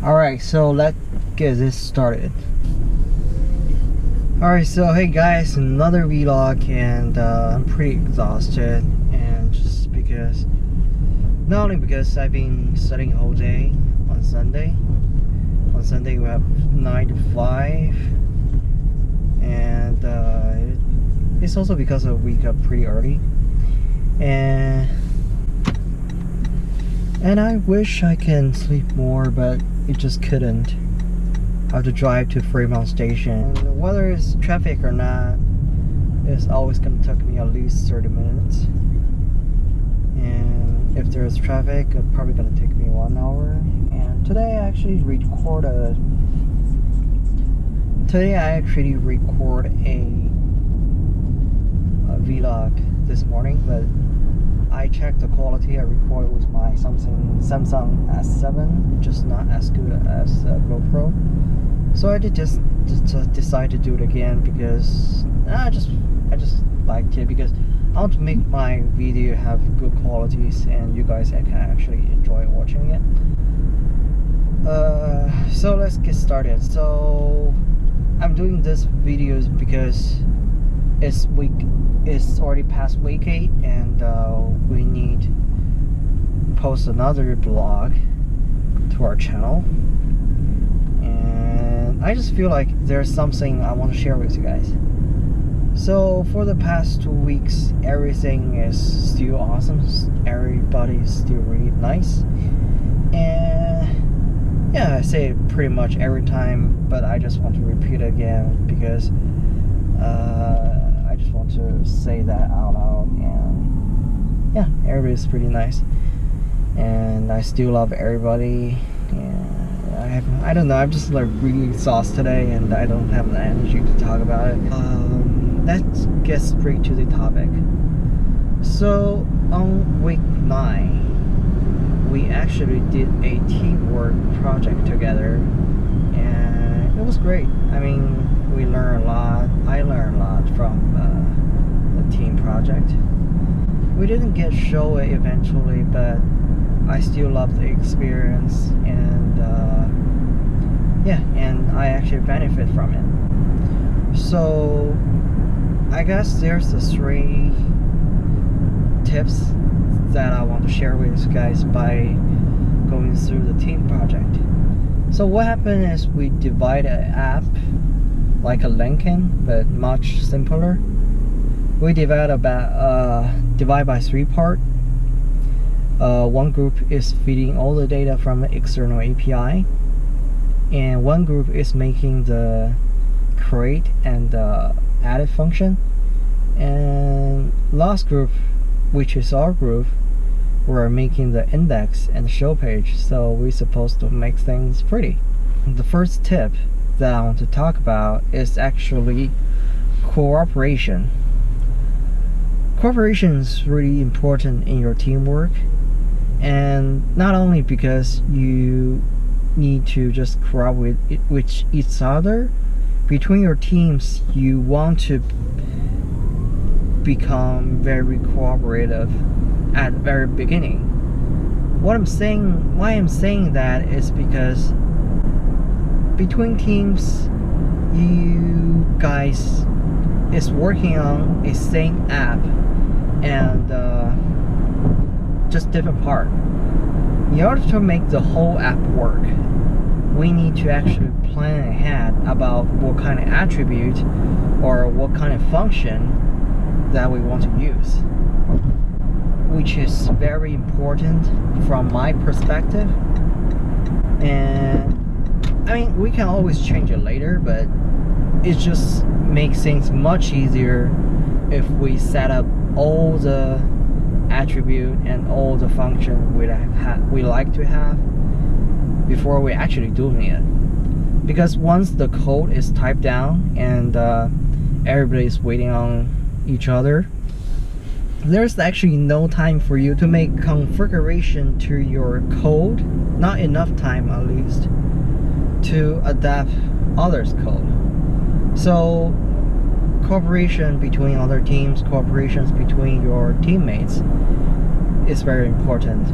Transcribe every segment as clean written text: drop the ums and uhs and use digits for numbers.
Alright, so let's get this started. Alright, so hey guys, another vlog, and I'm pretty exhausted, and just because, not only because I've been studying all day on Sunday. On Sunday we have 9 to 5, and it's also because I wake up pretty early, and I wish I can sleep more, but it just couldn't. I have to drive to Fremont Station. And whether it's traffic or not, it's always gonna take me at least 30 minutes. And if there's traffic, it's probably gonna take me 1 hour. And today I actually record a vlog this morning, but I checked the quality. I recorded with my Samsung S7, just not as good as GoPro. So I did just decide to do it again because I just liked it, because I want to make my video have good qualities and you guys can actually enjoy watching it. So let's get started. So I'm doing this videos because it's already past week 8, and we need to post another blog to our channel, and I just feel like there's something I want to share with you guys. So for the past 2 weeks, everything is still awesome, everybody's still really nice, and yeah, I say it pretty much every time, but I just want to repeat it again because I just want to say that out loud. And yeah, everybody's pretty nice, and I still love everybody. And I don't know, I'm just like really exhausted today, and I don't have the energy to talk about it. Let's get straight to the topic. So on week 9, we actually did a teamwork project together, and it was great. I mean, we learned a lot. I learned a lot from the team project. We didn't get show it eventually, but I still love the experience, and yeah, and I actually benefit from it. So I guess there's the 3 tips that I want to share with you guys by going through the team project. So what happened is we divide an app like a Lincoln, but much simpler. We divide by 3 parts. One group is feeding all the data from an external API, and one group is making the create and edit function, and last group, which is our group, we're making the index and show page. So we're supposed to make things pretty. The first tip that I want to talk about is actually cooperation. Cooperation is really important in your teamwork, and not only because you need to just cooperate with each other. Between your teams, you want to become very cooperative at the very beginning. Why I'm saying that is because between teams, you guys is working on a same app, and just different part. In order to make the whole app work, we need to actually plan ahead about what kind of attribute or what kind of function that we want to use, which is very important from my perspective. And I mean, we can always change it later, but it just makes things much easier if we set up all the attribute and all the function we like to have before we actually doing it. Because once the code is typed down and everybody's waiting on each other, there's actually no time for you to make configuration to your code, not enough time at least to adapt others' code. So cooperation between other teams, cooperations between your teammates is very important.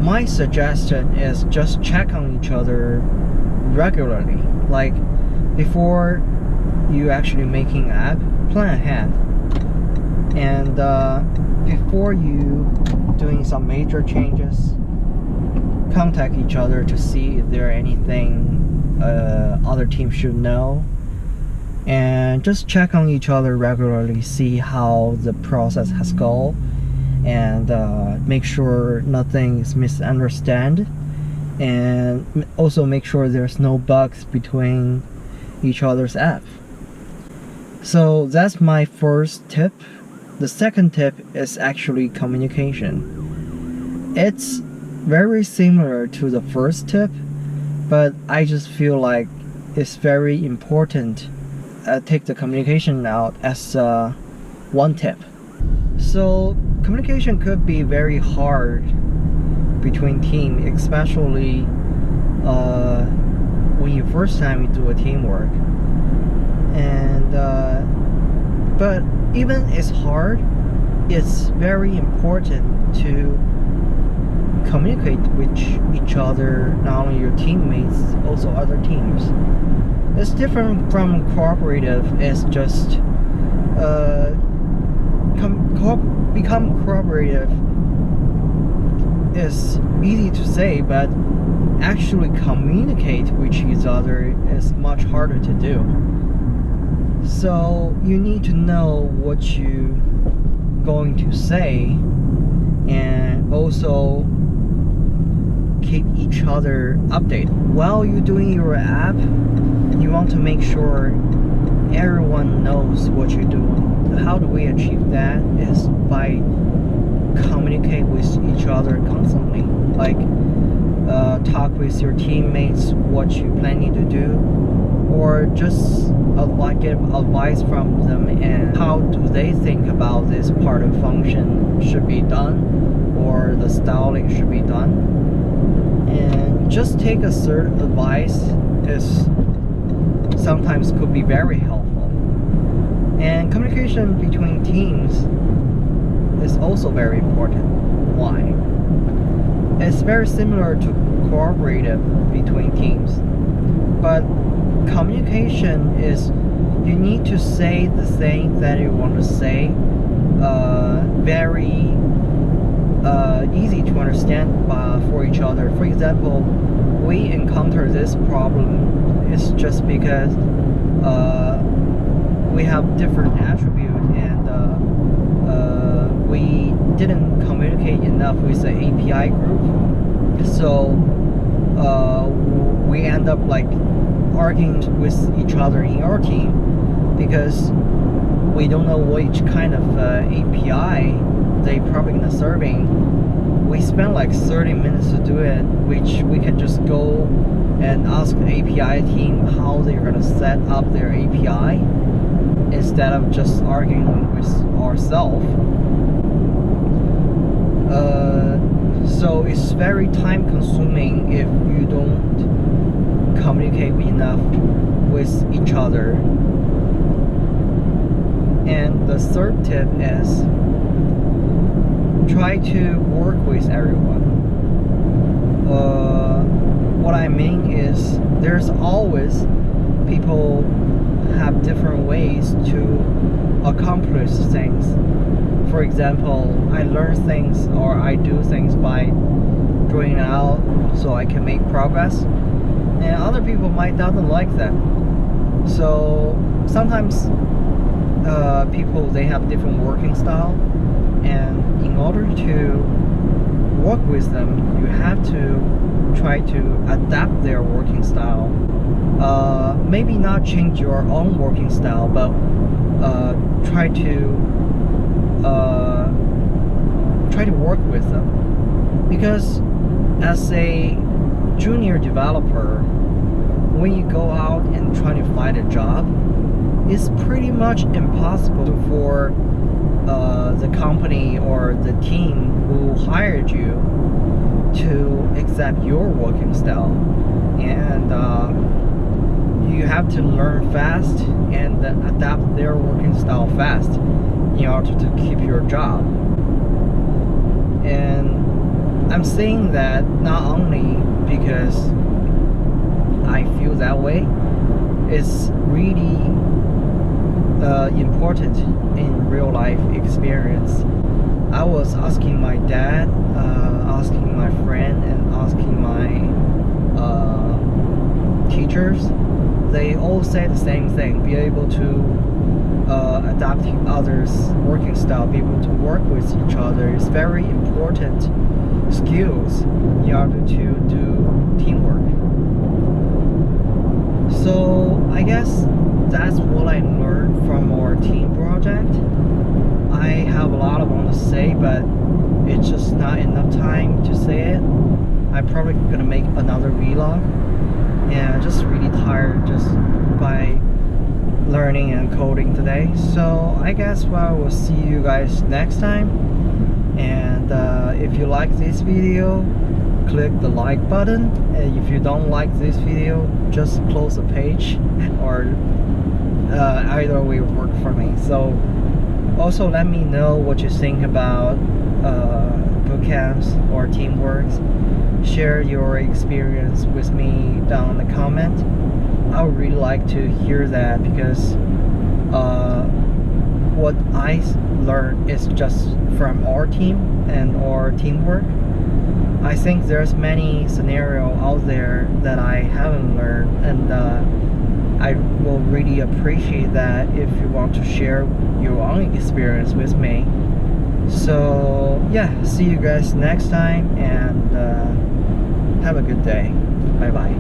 my suggestion is just check on each other regularly. Like before you actually making an app, plan ahead. And before you doing some major changes, contact each other to see if there are anything other teams should know. And just check on each other regularly, see how the process has gone, and make sure nothing is misunderstood, and also make sure there's no bugs between each other's app. So that's my first tip. The second tip is actually communication. It's very similar to the first tip, but I just feel like it's very important. Take the communication out as one tip. So communication could be very hard between teams, especially when you first time you do a teamwork. And but even it's hard, it's very important to communicate with each other, not only your teammates, also other teams. It's different from cooperative. It's just become cooperative is easy to say, but actually communicate with each other is much harder to do. So you need to know what you're going to say, and also keep each other updated. While you're doing your app, you want to make sure everyone knows what you're doing. How do we achieve that is by communicate with each other constantly. Like talk with your teammates what you're planning to do, or just get advice from them and how do they think about this part of function should be done, or the styling should be done. And just take a certain advice is sometimes could be very helpful. And communication between teams is also very important. Why? It's very similar to cooperative between teams, but communication is you need to say the thing that you want to say very easy to understand for each other. For example, we encounter this problem is just because we have different attributes, and we didn't communicate enough with the API group, so we end up like arguing with each other in our team because we don't know which kind of API they probably gonna serving. We spent like 30 minutes to do it, which we can just go and ask the API team how they're gonna set up their API instead of just arguing with ourselves. So it's very time consuming if you don't communicate enough with each other. And the third tip is try to work with everyone. What I mean is there's always people have different ways to accomplish things. For example, I learn things or I do things by drawing it out so I can make progress, and other people might not like that. So sometimes people, they have different working style, and in order to work with them, you have to try to adapt their working style. Maybe not change your own working style, but try to work with them. Because as a junior developer, when you go out and try to find a job, it's pretty much impossible for the company or the team who hired you to accept your working style. And you have to learn fast and adapt their working style fast in order to keep your job. And I'm saying that not only because I feel that way. It's really important in real life experience. I was asking my dad, asking my friend, and asking my teachers. They all say the same thing: be able to adapt to others' working style, be able to work with each other is very important skills in order to do teamwork. So I guess that's what I learned from our team project. I have a lot I want to say, but it's just not enough time to say it. I'm probably gonna make another vlog. Yeah, just really tired just by learning and coding today. So I guess well, we'll see you guys next time. And if you like this video, click the like button, and if you don't like this video, just close the page, or either way work for me. So also let me know what you think about boot camps or teamwork. Share your experience with me down in the comment. I would really like to hear that, because what I learned is just from our team and our teamwork. I think there's many scenarios out there that I haven't learned, and I will really appreciate that if you want to share your own experience with me. So yeah, see you guys next time, and have a good day. Bye bye.